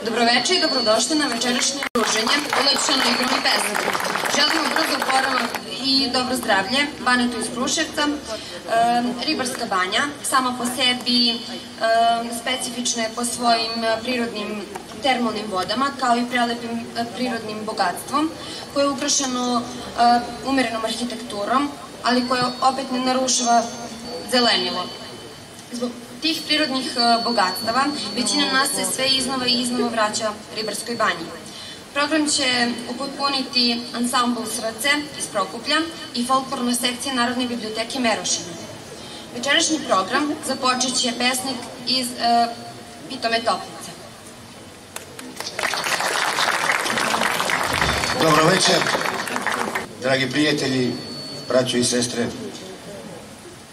Dobroveče i dobrodošli na večerašnje druženje, ulepšano igrom i pesmom. Želimo brzo oporavak i dobro zdravlje Banetu iz Kruševca. Ribarska banja, sama po sebi specifična je po svojim prirodnim termalnim vodama, kao i prelepim prirodnim bogatstvom, koje je ukrašeno umerenom arhitekturom, ali koje opet ne narušava zelenilo. Zbog tih prirodnih bogatstava većina nas se sve iznova i iznova vraća Ribarskoj banji. Program će upotpuniti ansambl Srce iz Prokuplja i folklorna sekcija Narodne biblioteke Merošina. Večerašnji program započet će pesnik iz Pitome Toplice. Dobro večer, dragi prijatelji, braćo i sestre.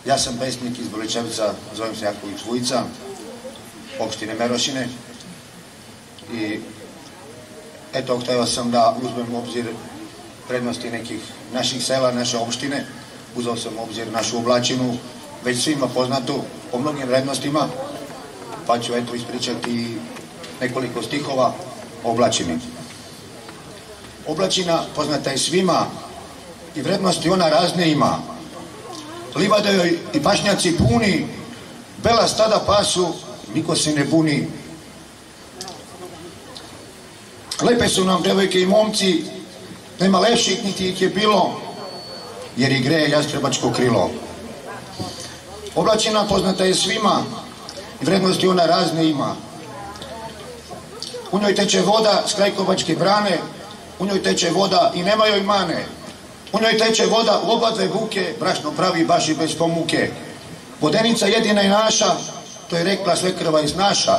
Ja sam pesnik iz Boličevica, zovem se Jaković Vujica, opštine Merošine. I eto, hteo sam da uzmem u obzir prednosti nekih naših sela, naše opštine. Uzao sam u obzir našu oblačinu, već svima poznatu po mnogim vrednostima, pa ću eto ispričati nekoliko stihova o oblačini. Oblačina poznata je svima i vrednosti ona razne ima. Livada joj i pašnjaci puni, bela stada pasu, niko se ne buni. Lepe su nam devojke i momci, nema lepših niti ih je bilo, jer ih greje jastrebačko krilo. Oblačina poznata je svima i vrednosti ona razne ima. U njoj teče voda s Krajkovačke brane, u njoj teče voda i nema joj mane. U njoj teče voda u oba dve buke, brašno pravi baš i bez pomuke. Vodenica jedina je naša, to je rekla svekrva iz naša.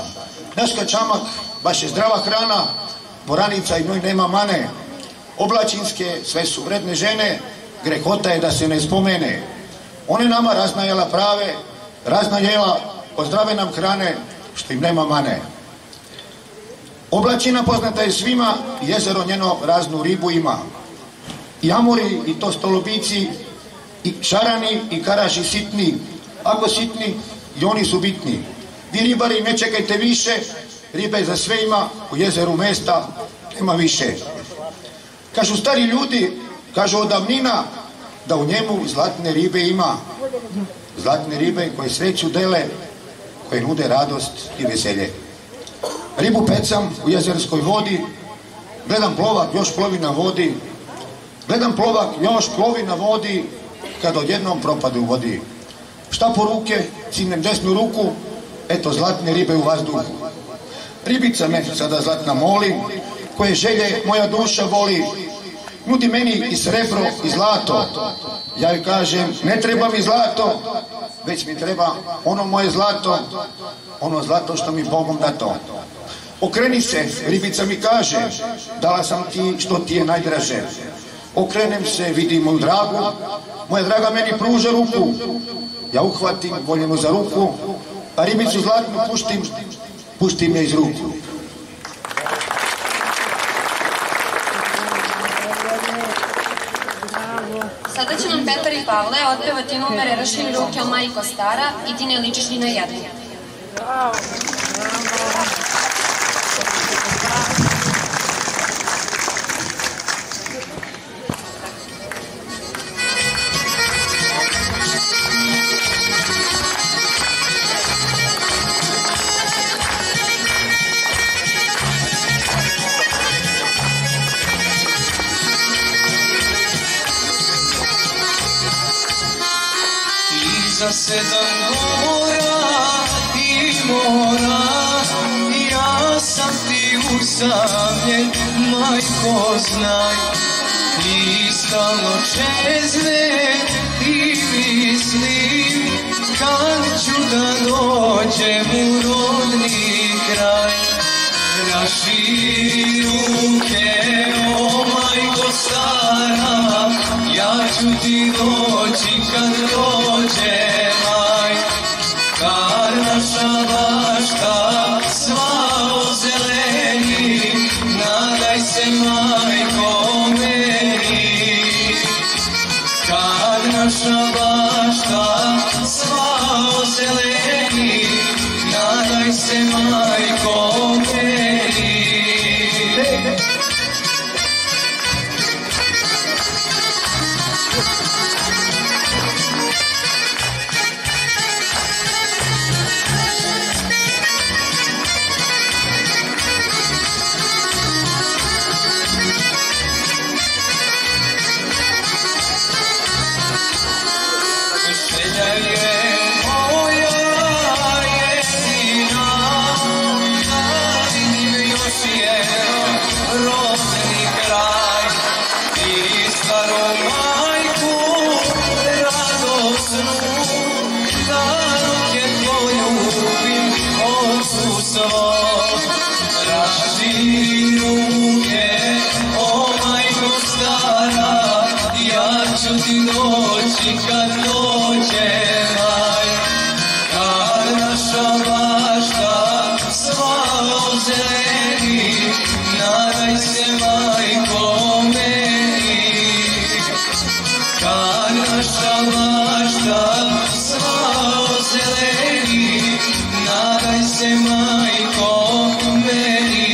Naska čamak, baš je zdrava hrana, boranica i njoj nema mane. Oblačinske sve su vredne žene, grehota je da se ne spomene. One nama razna jela prave, razna jela od zdrave nam hrane, što im nema mane. Oblačina poznata je svima, jezero njeno raznu ribu ima. I amori, i to stolobici, i šarani, i karaši sitni. Ako sitni, i oni su bitni. Vi ribari ne čekajte više, ribe za sve ima, u jezeru mesta nema više. Kažu stari ljudi, kažu od davnina, da u njemu zlatne ribe ima. Zlatne ribe koje sreću dele, koje nude radost i veselje. Ribu pecam u jezerskoj vodi, gledam plovak, još plovi na vodi. Gledam plovak, još plovi na vodi, kad odjednom propade u vodi. Šta po ruke, cimnem desnu ruku, eto zlatne ribe u vazduhu. Ribica me sada zlatna moli, koje želje moja duša voli. Nudi meni i srebro i zlato. Ja joj kažem, ne treba mi zlato, već mi treba ono moje zlato, ono zlato što mi Bogom dato. Okreni se, ribica mi kaže, dala sam ti što ti je najdraže. Okrenem se, vidim moju dragu, moja draga meni pruža ruku. Ja uhvatim voljenu za ruku, a ribicu zlatnu pustim je iz ruku. Sada će nam Petar i Pavle otpevati numere Rašli mi ruke o majko stara i ti ne ličiš ni na jednu. Za 7 gora i mora, ja sam ti usamljen, majko znaj. I stalno čezne i mislim, kad ću da dođem u rodni kraj. Raširi ruke, o majko stara, ja ću ti doći kad dođe maj. Kad naša bašta sva ozeleni, nadaj se majko meni. Kad naša bašta sva ozeleni, nadaj se majko meni. zeleni, nadaj se majko meni. Kad naša bašta sva ozeleni, nadaj se majko meni.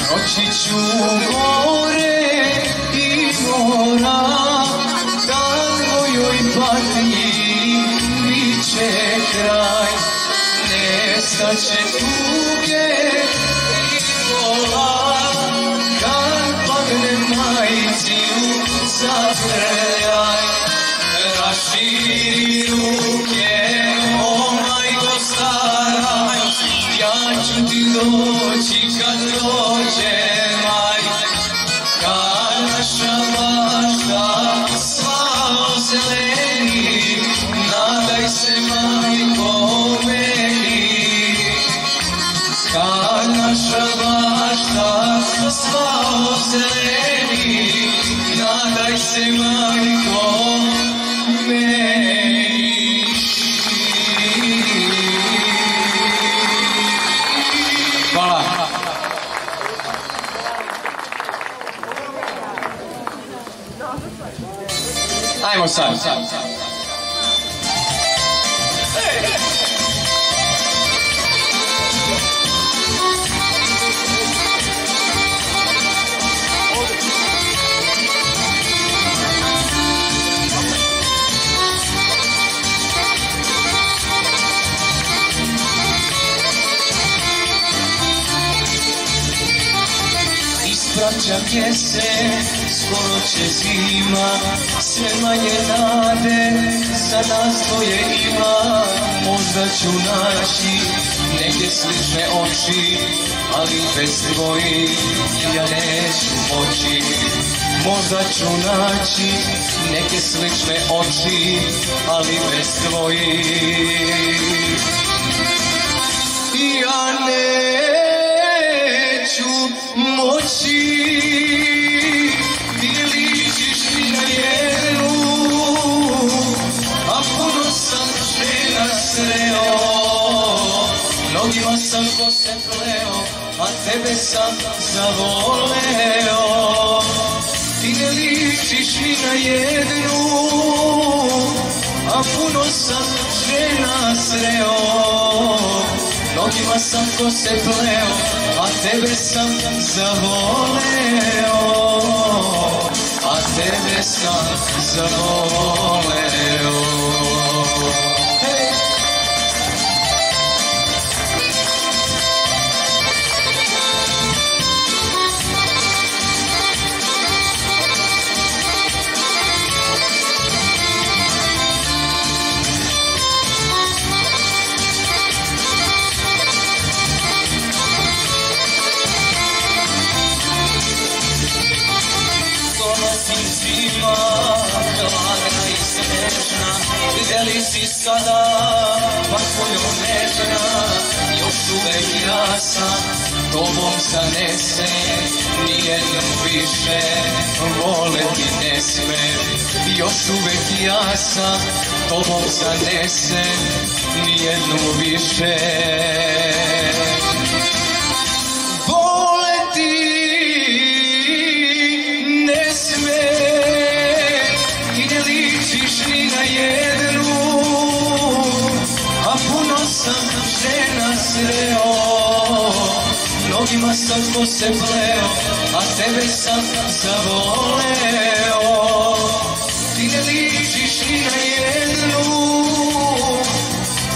Proći ću gore i mora, dan mojoj patnji bit će kraj. Nestaće tuge i bola, kad padne majci u zagrljaj. Raširi ruke, o majko stara, ja ću ti doći kad dođe maj. Kad naša bašta sva ozeleni, nadaj se majko meni. Kad naša bašta sva ozeleni, nadaj se majko meni. Hvala. Ajmo sad. Ispraćak jesen, skoro će zima, sve manje nade za nas dvoje ima. Možda ću naći neke slične oči, ali bez tvojih ja neću moći. Možda ću naći neke slične oči, ali bez tvojih ja neću moći. Ti ličiš mi na jednu, a puno sam žena sreo. Mnogima sam kose pleo, a tebe sam zavoleo. Ti ne ličiš mi na jednu, a puno sam žena sreo. Mnogima sam kose pleo, a tebe sam zavoleo. A tebe sam zavoleo. Hey! Zima, hladna i snežna, gdje li si sada, patko nežna, još uvek ja sam tobom zanesen, nijednom više voleti ne smem. Još uvek ja sam tobom zanesen, nijednom više jednu, a puno sam žena sreo. mnogima sam ko se pleo, a tebe sam zavoleo. Ti ne ličiš ni na jednu,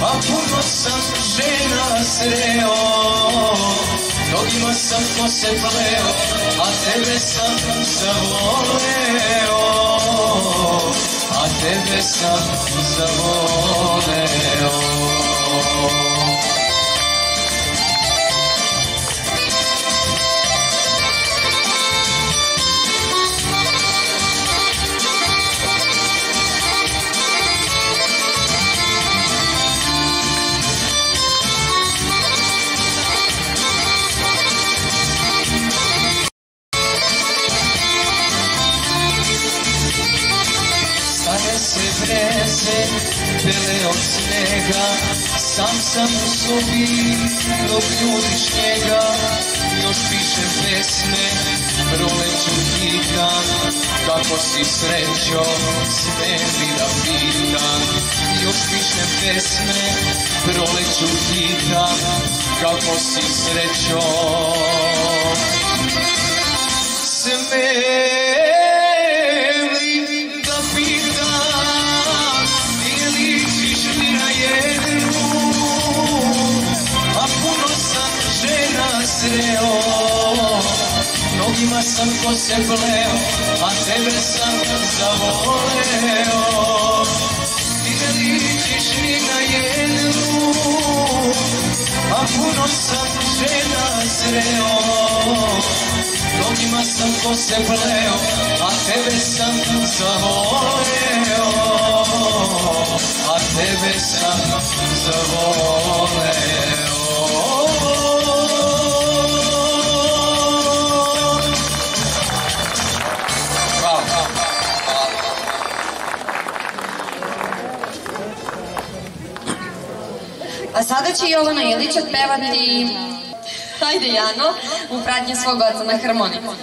a puno sam žena sreo. Mnogima sam ko se pleo, a tebe sam zavoleo. A tebe sam zavoleo. Breze, bele od snega, sam sam u sobi, dok ljubiš njega. Još pišem pesme, proleću hitam, kako si srećo, smem li da pitam. Još pišem pesme, proleću hitam, kako si srećo, smem. Mnogima sam ko se pleo, a tebe sam zavoleo. Ti ne ličiš ni na jednu, a puno sam žena sreo. Mnogima sam ko se pleo, a tebe sam zavoleo. A tebe sam zavoleo. A sada će Jovana Ilić otpevati Hajde Jano u pratnji svog oca na harmoniku.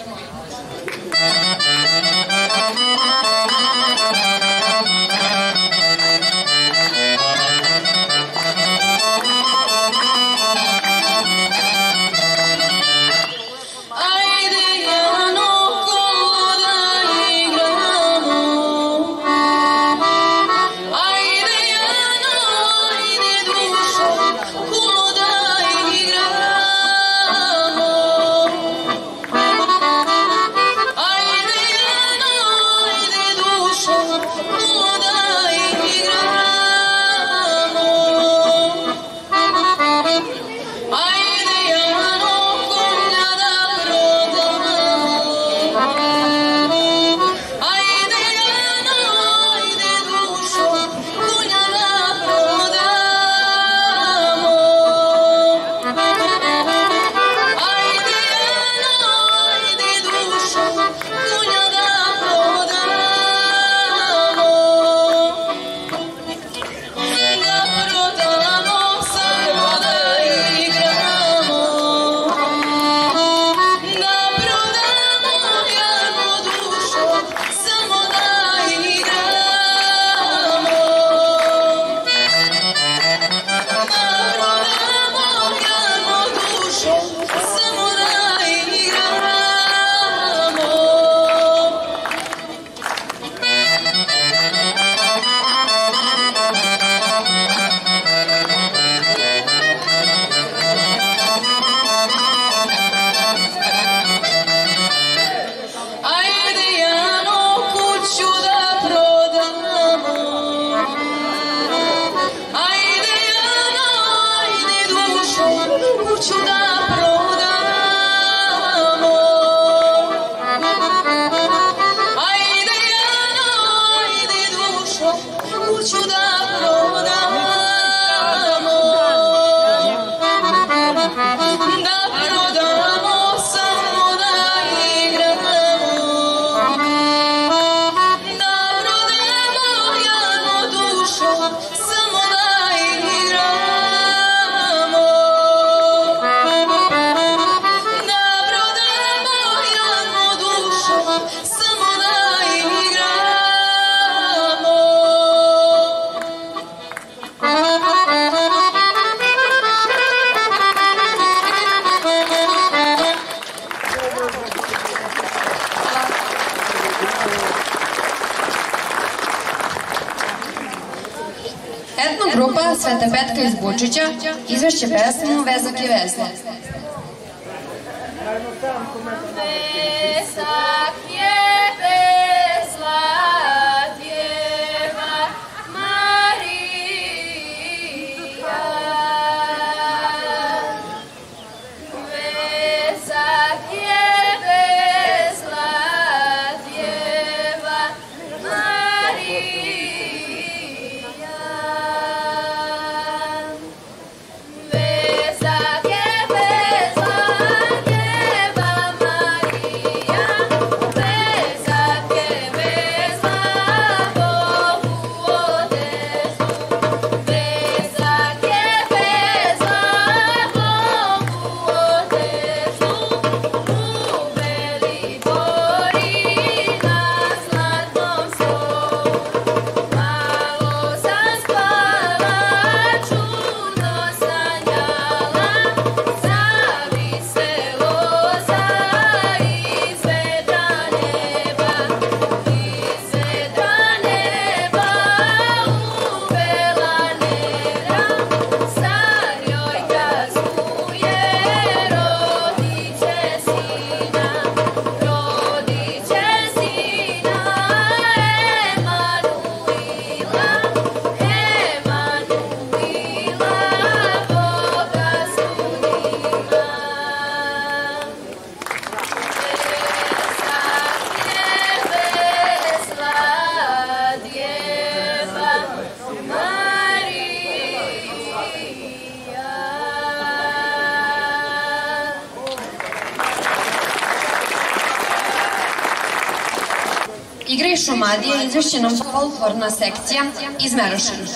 Samo da igramo. Predraga iz Bučića izvešće pesmu Vezak je vezla. Vezak je vezla Djeva Marija. Vezak je vezla Djeva Marija. Vezak je vezla Djeva Marija. Vezak je vezla Bogu Otecu. Vezak je vezla Bogu Otecu. U Velibori na zlatnom stolu. Malo sam spala, čudno sanjala, zaviselo za izvedra neba, uvela nera, car joj kazuje rodiće sina, Emanuila, Boga s njima. Vezak je vezla Djeva Marija. Igra iz Šumadije izvešće nam folklorna sekcija iz Merošina.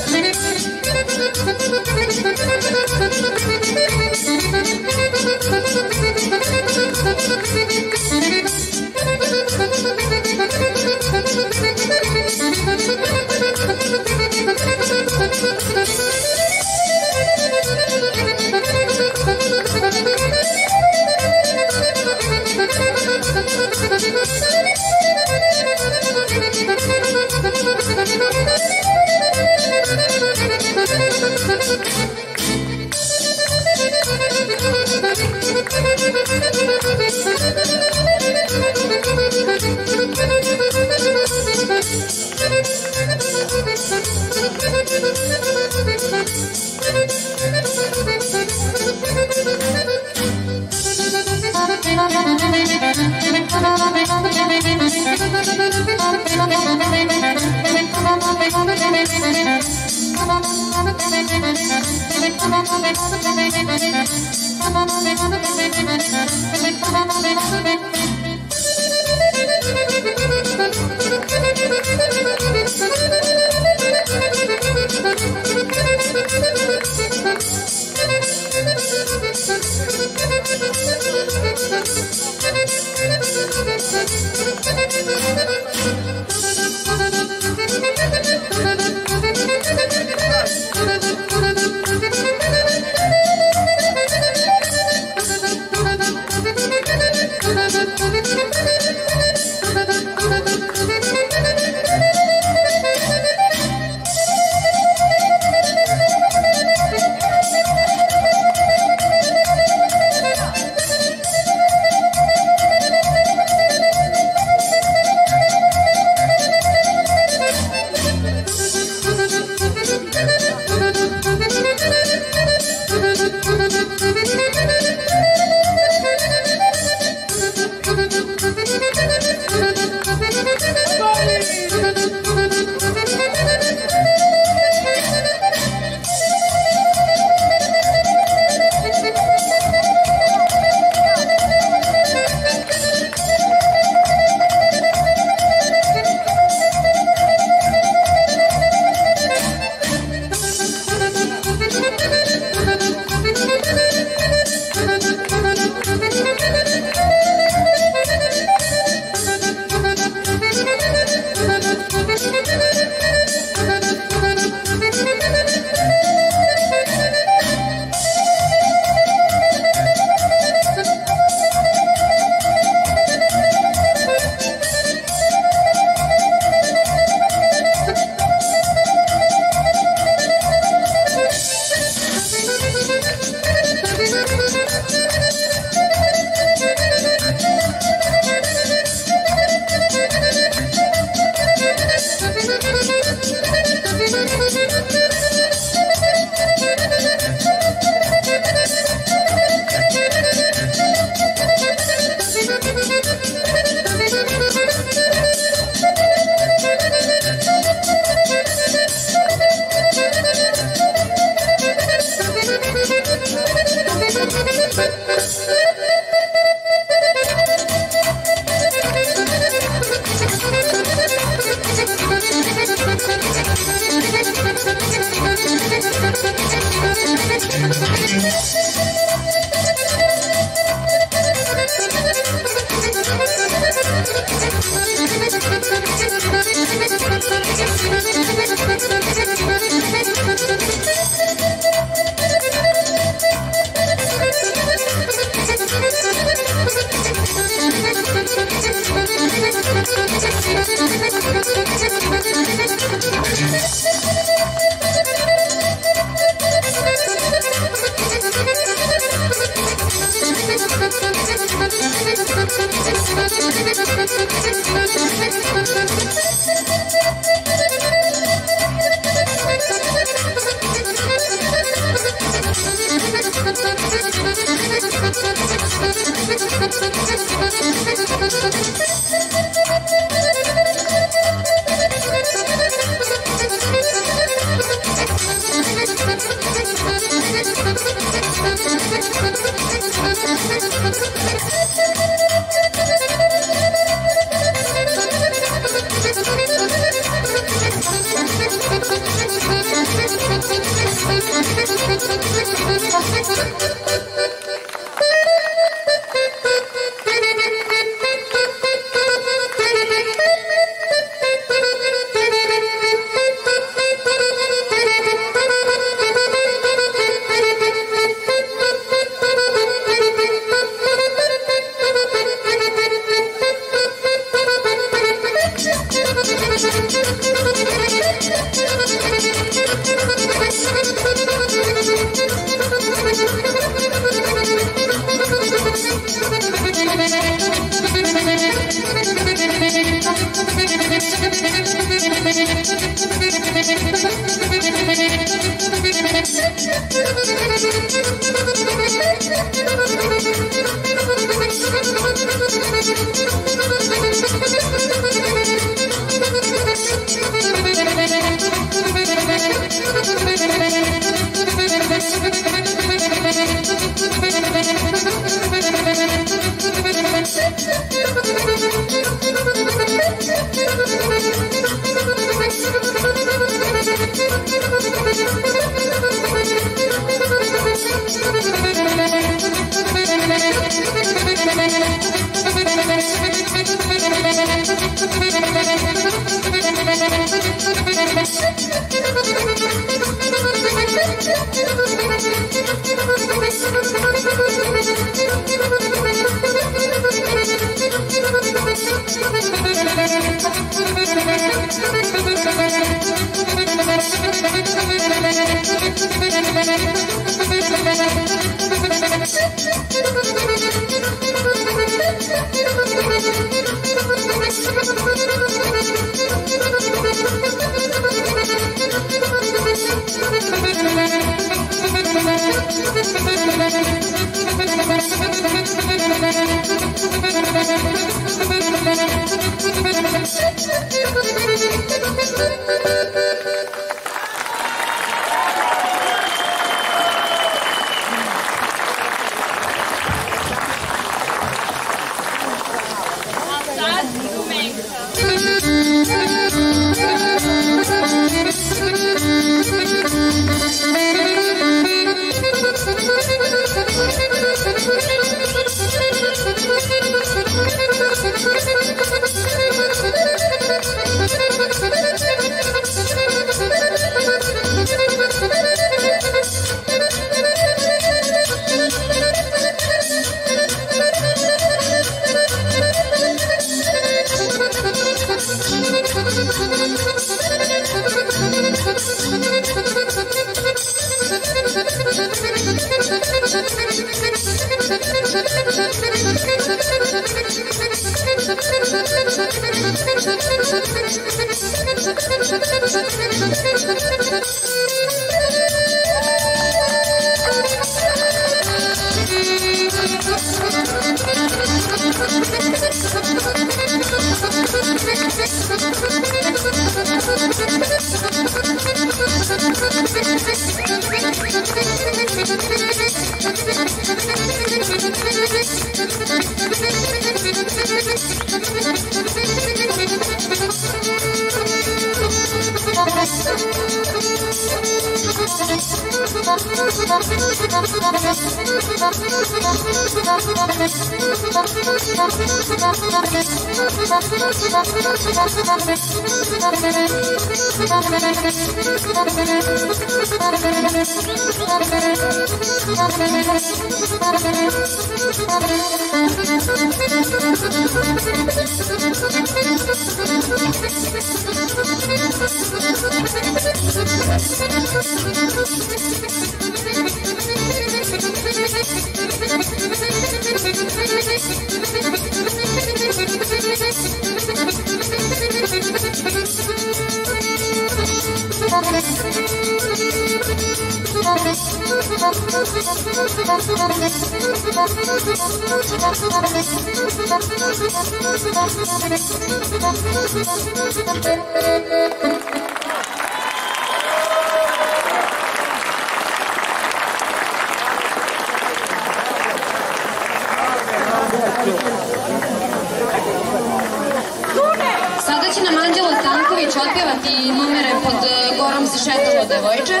Sada će nam Anđelo Stanković otpevati numere pod Gorom se šetalo devojče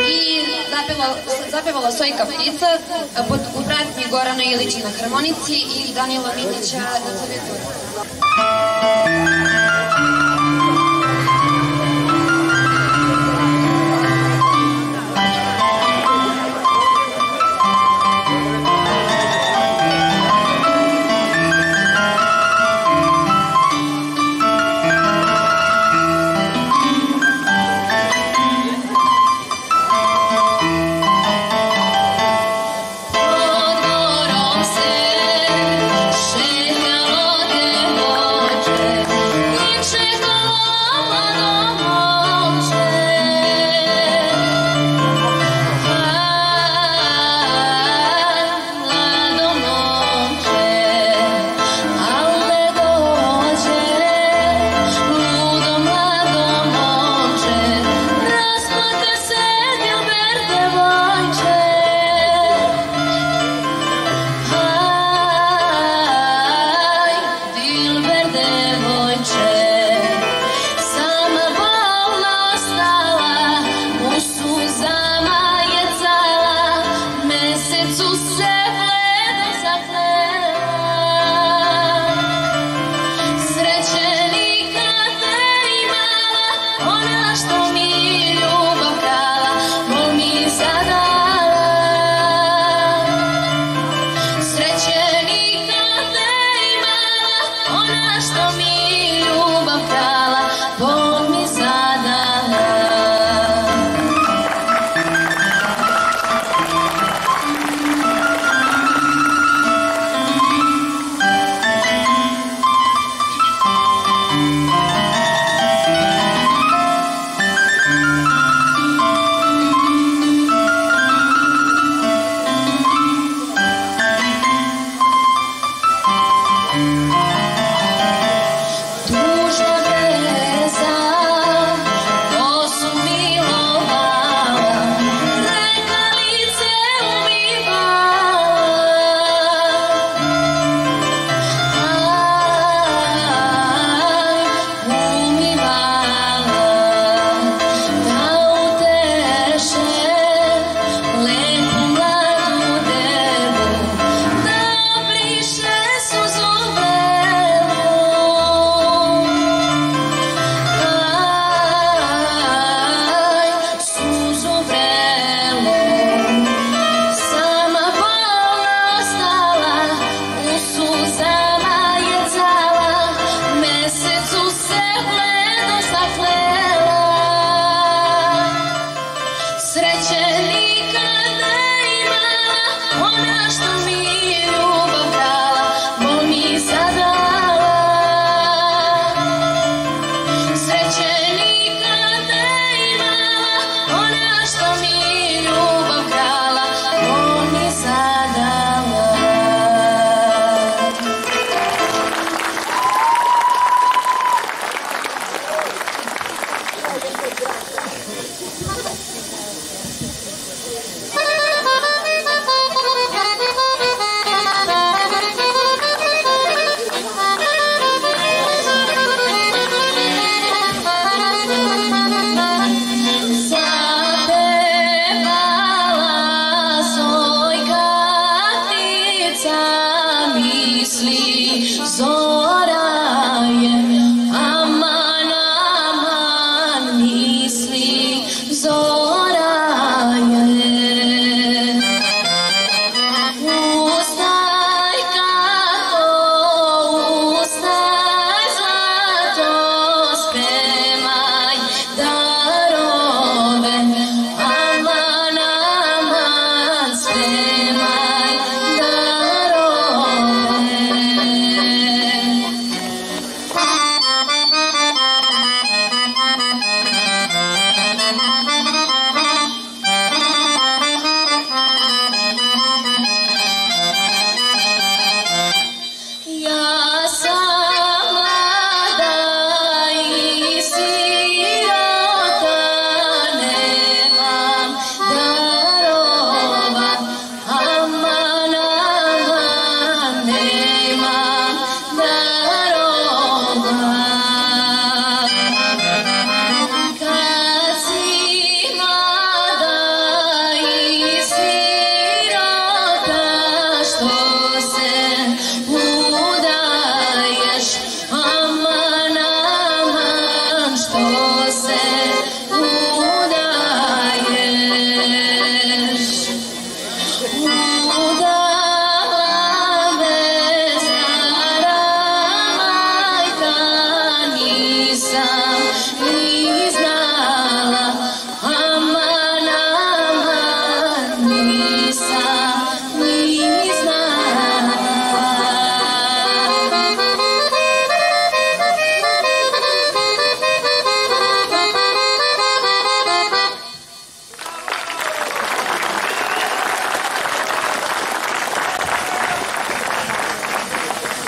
i zapevala Sojka Ptica u pratnji Gorana Ilića na harmonici i Danila Mitića na klavijeturi. Šetalo devojče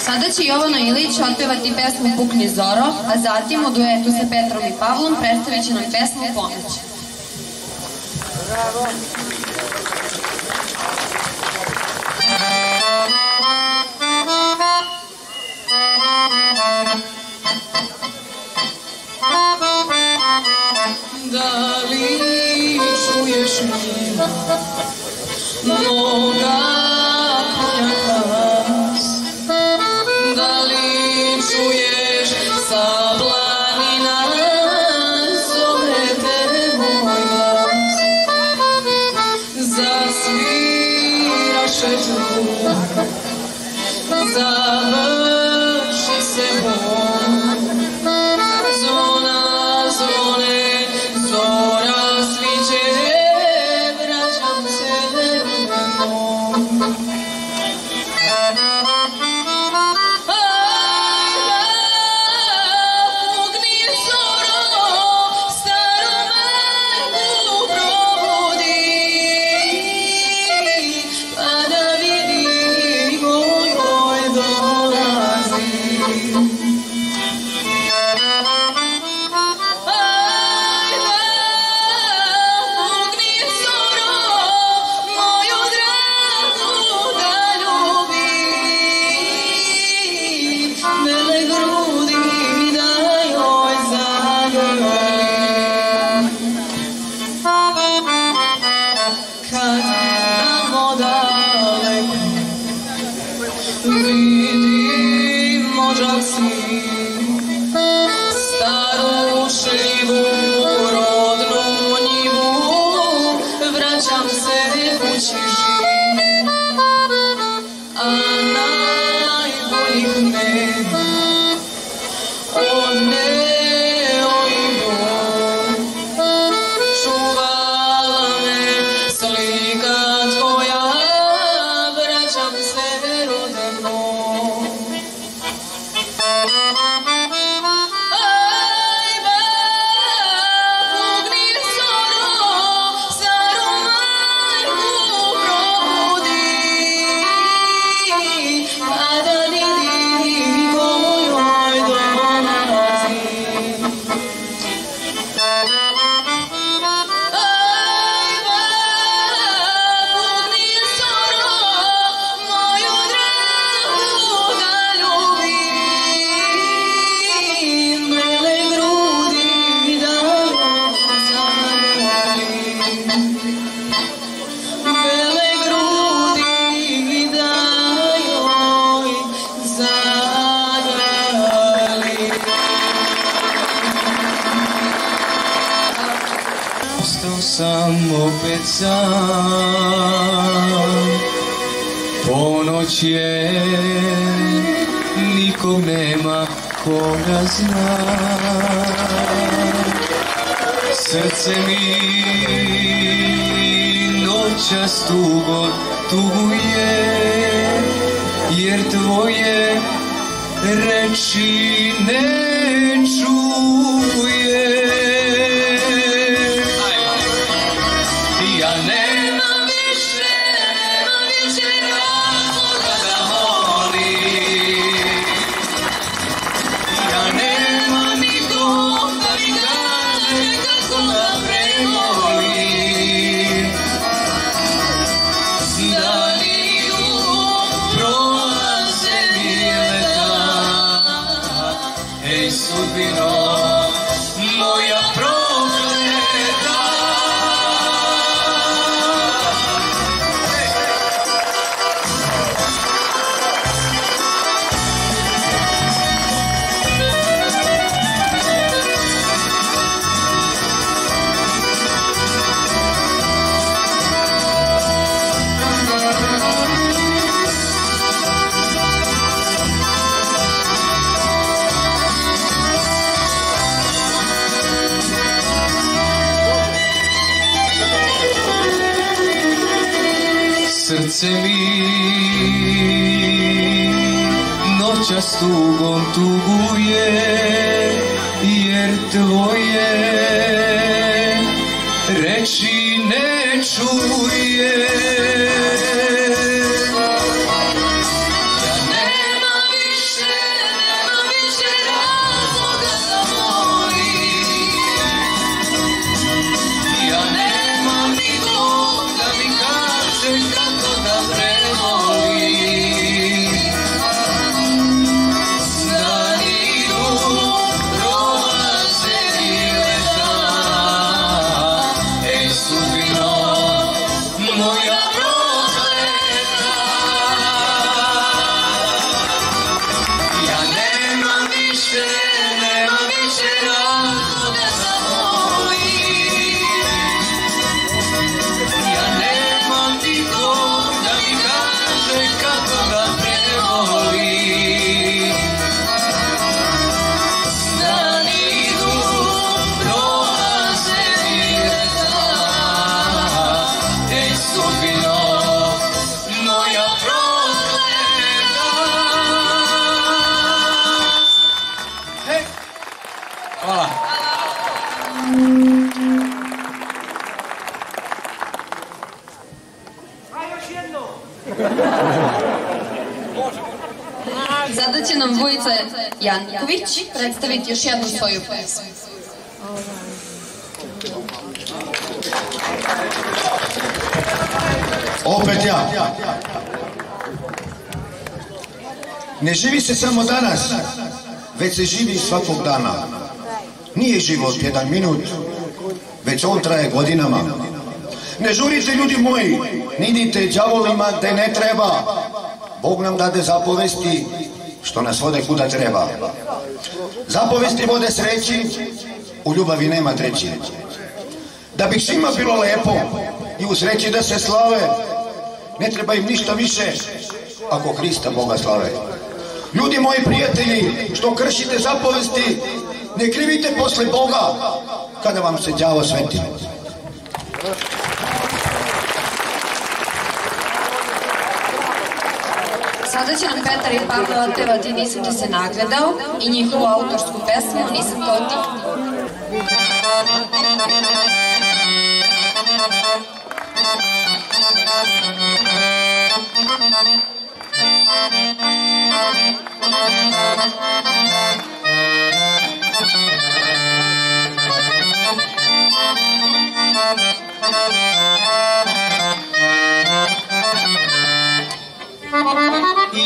Sada će Jovana Ilić otpevati pesmu Pukni Zoro, a zatim u duetu sa Petrom i Pavlom predstavit će nam pesmu Pomoć. Da li čuješ mi moga konja glas? Da li čuješ sa planina zove te moj glas? Zasviraše tu, završi se bol, zvona zvone, zora sviđe, vraćam se redom. Pukni zoro, staru majku probudi, pa da vidi moj dolazi. Vidim možak si staru šljivu, rodnu njivu, vraćam se kući živ, a najboljih nema, one čuvala me slika tvoja, vraćam se rodeno. Ostao sam opet sam, ponoć je, nikog nema koga zna. Srce mi noćas tugo tuguje, jer tvoje reči ne čuje. Ja nemam više razloga da volim. Ja nemam nikog da mi kaže kako da prevolim. Dani prolaze mi leta, ej sudbino moja prokleta. Srce mi noćas tugom tuguje, jer tvoje reči ne čuje. Ja nemam više Sada će nam Vujica Janković predstaviti još jednu svoju pesmu. Opet ja. Ne živi se samo danas, već se živi svakog dana. Nije život jedan minut, već on traje godinama. Ne žurite, ljudi moji, ne idite đavolima gde ne treba. Bog nam dade zapovesti što nas vode kuda treba. Zapovesti vode sreći, u ljubavi nema treći. Da bi svima bilo lepo i u sreći da se slave, ne treba im ništa više ako Hrista Boga slave. Ljudi moji prijatelji, što kršite zapovesti, ne krivite posle Boga kada vam se đavo sveti. Sada će nam Petar i Pavle otpevati Nisam te se nagledao i njihovu autorsku pesmu Nisam to ti.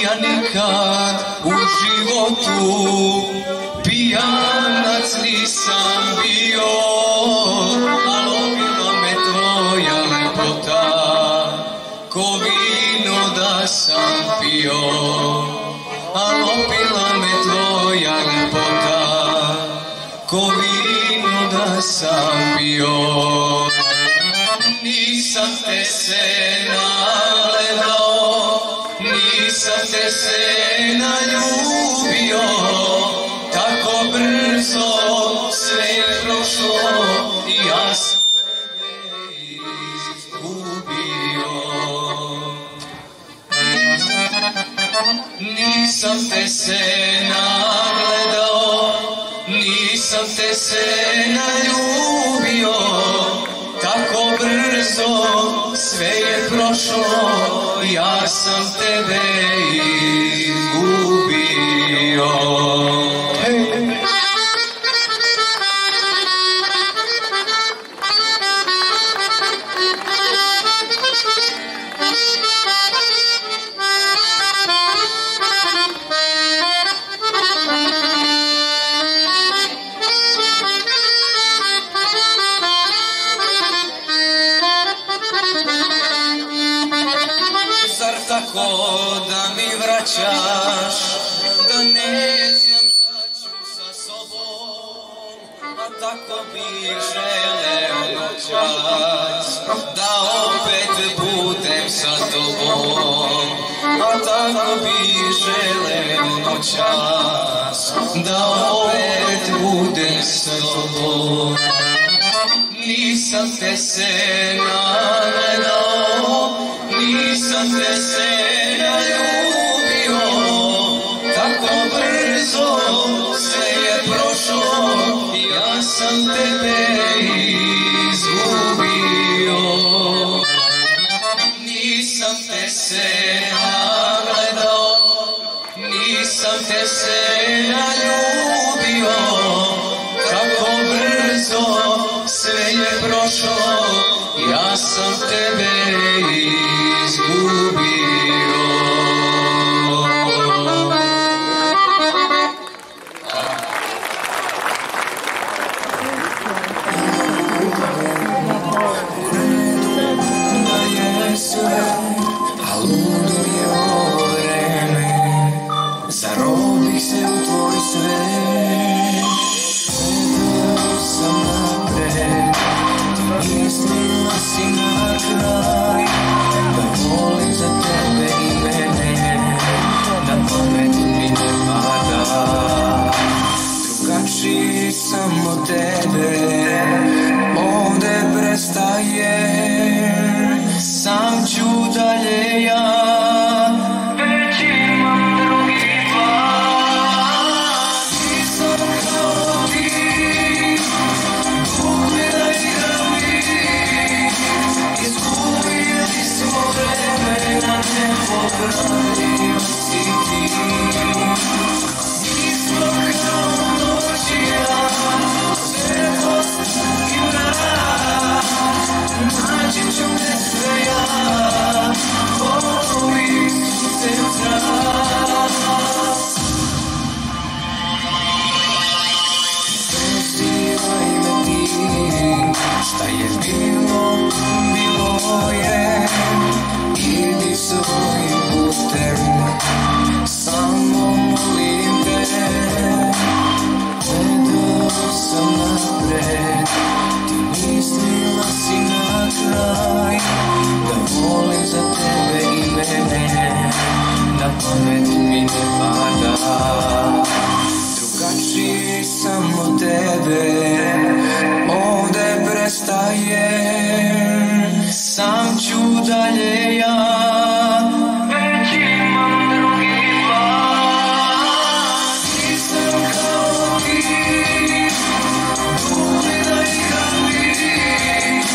Ja nikad u životu pijanac nisam bio, a lovila me tvoja lepota, ko vino da sam pio. A lovila me tvoja lepota, ko vino da sam pio. Nisam te se nagledao, nisam te se naljubio, tako brzo sve je prošlo i ja sam tebe izgubio. Nisam te se nagledao, nisam te se naljubio, tako brzo sve je prošlo, ja sam tebe izgubio. Tako da mi vraćaš, da ne znam šta ću sa sobom, a tako bi želeo noćas, da opet budem sa tobom, a tako bi želeo noćas, da opet budem sa tobom. Nisam te se nagledao, nisam te se naljubio, tako brzo sve je prošlo, ja sam tebe izgubio. Nisam te se nagledao, nisam te se naljubio, tako brzo sve je prošlo, ja sam tebe izgubio. A ludo je ovo vreme, zarobih se u tvoj svet. Gledao sam napred, ti mislila si na kraj. ću ne sve ja, volim srca. Pozivaj me ti, šta je bilo, bilo je. Idi svojim putem, samo molim te. Gledao sam napred, ti mislila si na kraj, da volim za tebe i mene, na pamet mi ne pada. Drugačiji sam od tebe, ovde prestajem, sam ću dalje ja, već imam drugi plan. Nisam kao ti, duli da igram lik,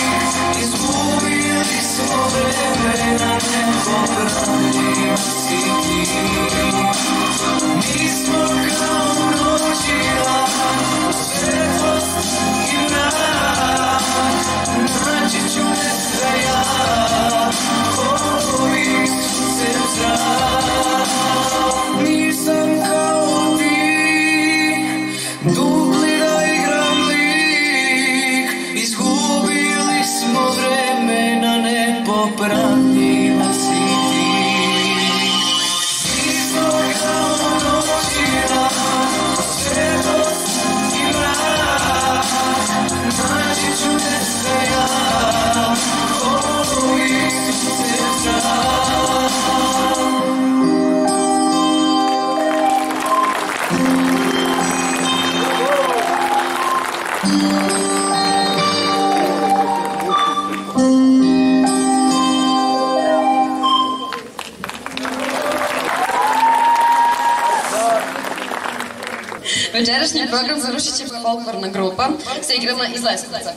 izgubili smo vremena, nepopravljiva si ti. Nismo kao noć i dan, svetlost i mrak, naći ću ne sve ja, volim srca. Nisam kao ti, dugli da igram lik, izgubili smo vremena, nepopravljiva si ti. Nismo kao noć i dan, svetlost i mrak, naći ću ne sve ja, volim srca. Večerašnji program završit će folklorna grupa sa igrama iz Leskovca.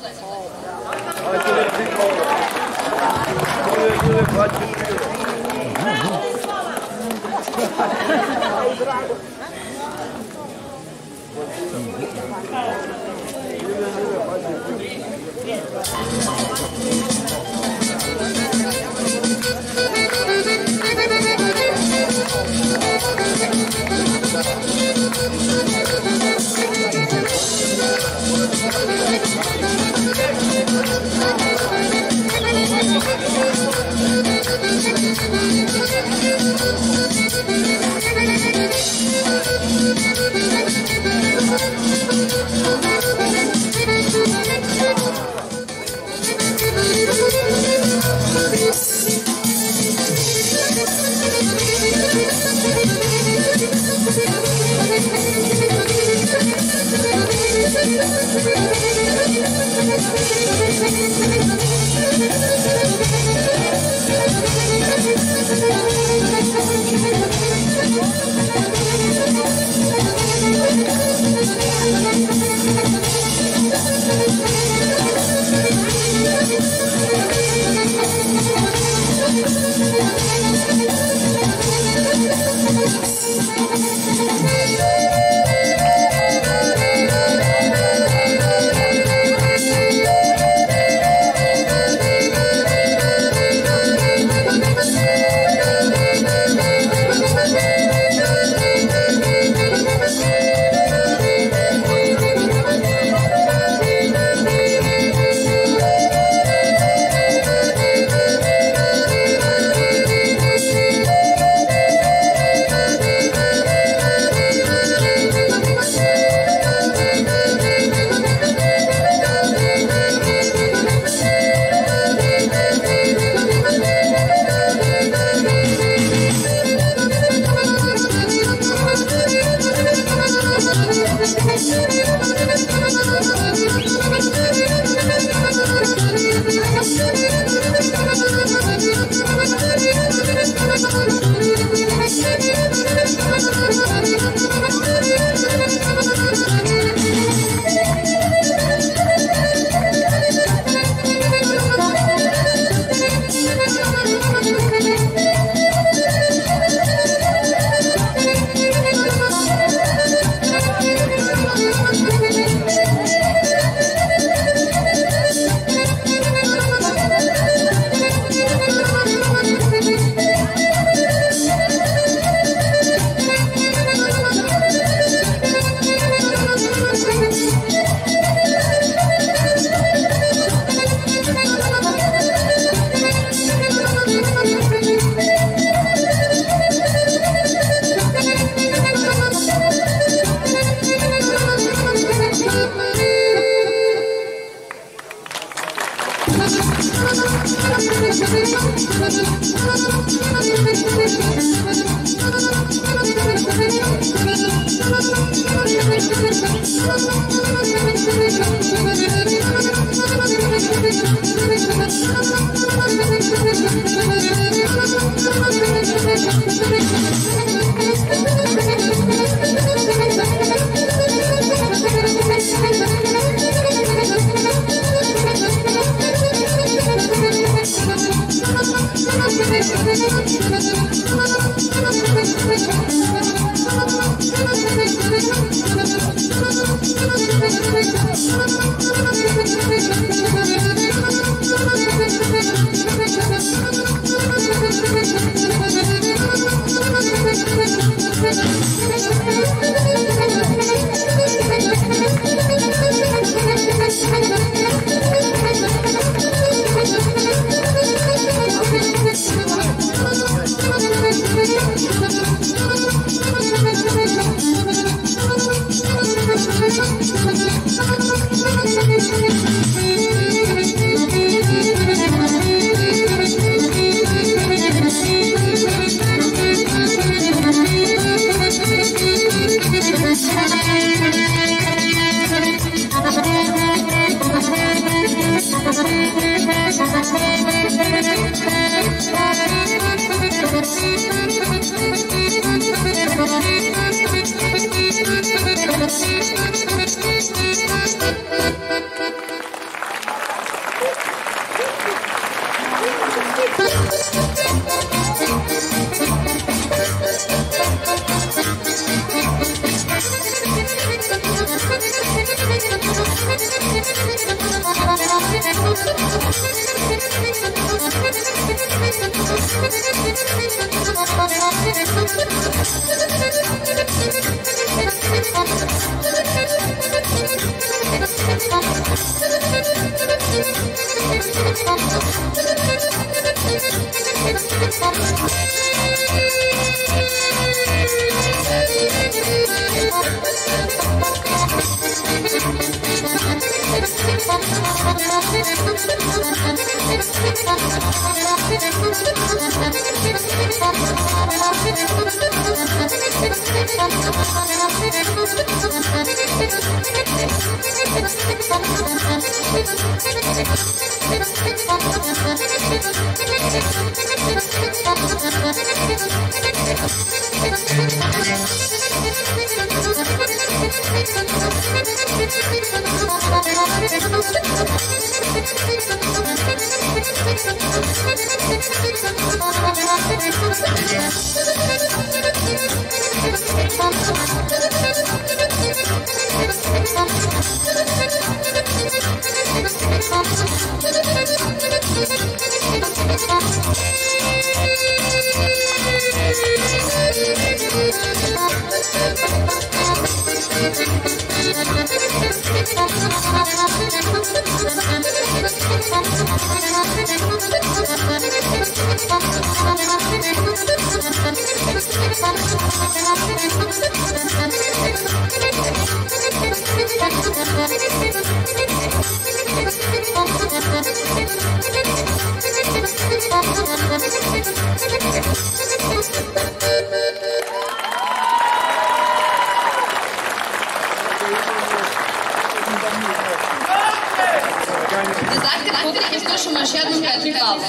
За zahtjev publike slušamo još jednu vertikalu.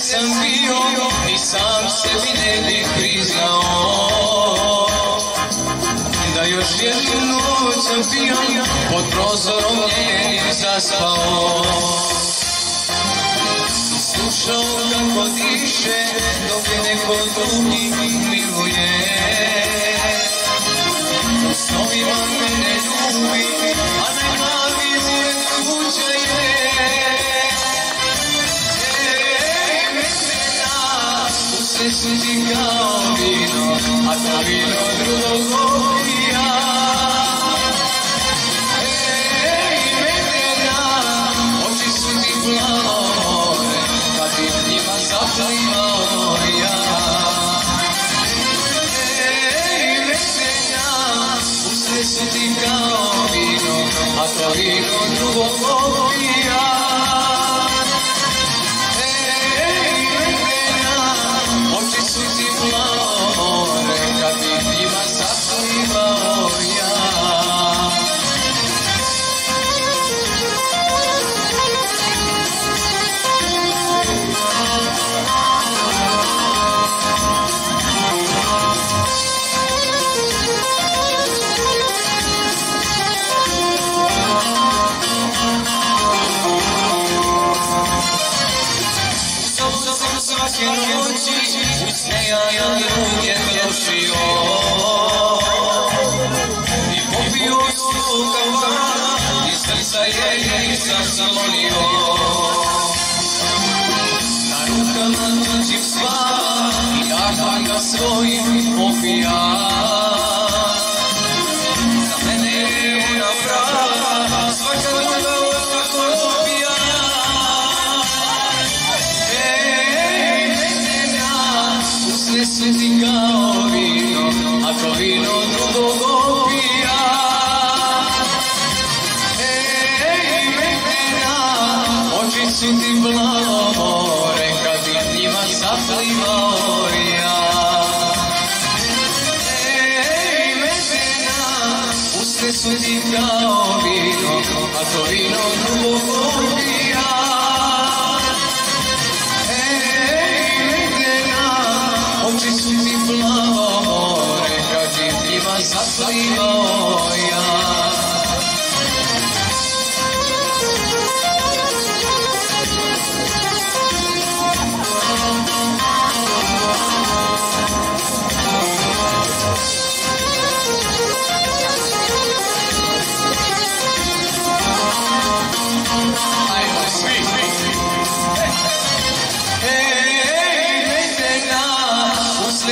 Sam bio i sam sebi ne bih priznao da još jednu noć sam bio pod prozorom njenim zaspao. Slušao kako diše dok je neko drugi miluje. snovima mene ljubi, a najmlavi ured tuđa je. Medvena, u sreću ti kao vino, a to vino drugog opija. Medvena, oči su ti plavo more, kad ti njima zaplivao ja. Su ti kao vino, a to vino drugog opija. Medvena, oči su ti plavo more, kad bi njima zaplivao ja. Svake noći u sne ja druge trošio i popio sto kavana i srca je zasamolio. Na rukama tuđim sva i arhanga svojim popija. Za mene je ona prava, svaka druga ostopija. Sve ti kao vino, a to vino drugog opija. Medvena, oči su ti plavo more, kad bi njima zaplivao ja. Medvena, usne su ti kao vino, a to vino drugog opija. Oči su ti plavo more, kad bi njima zaplivao ja. Ajmo svi!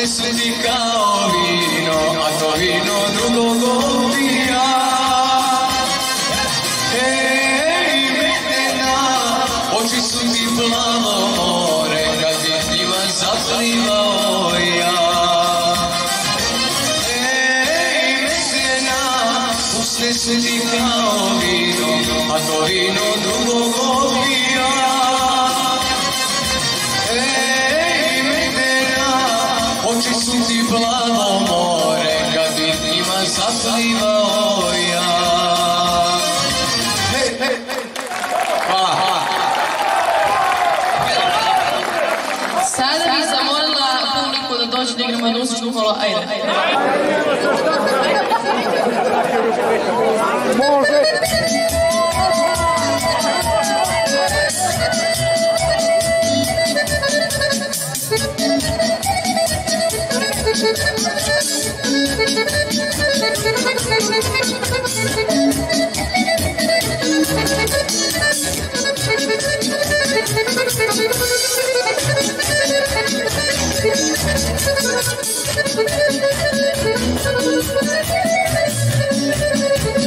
Sve ti kao vino, a to vino drugog opija. Medvena, oči su ti plavo more, kad bi njima zaplivao ja. Medvena, usne su ti kao vino, a to vino drugog opija. Oči su ti plavo more, kad bi njima zaplivao ja. Hvala, hvala. Sada bih zamolila publiku da dođe da igramo jednu muzičku kolo. Ajde. Thank you.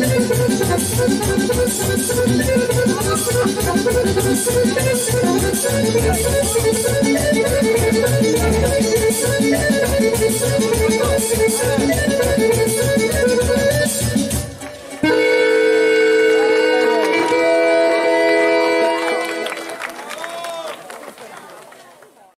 Thank you.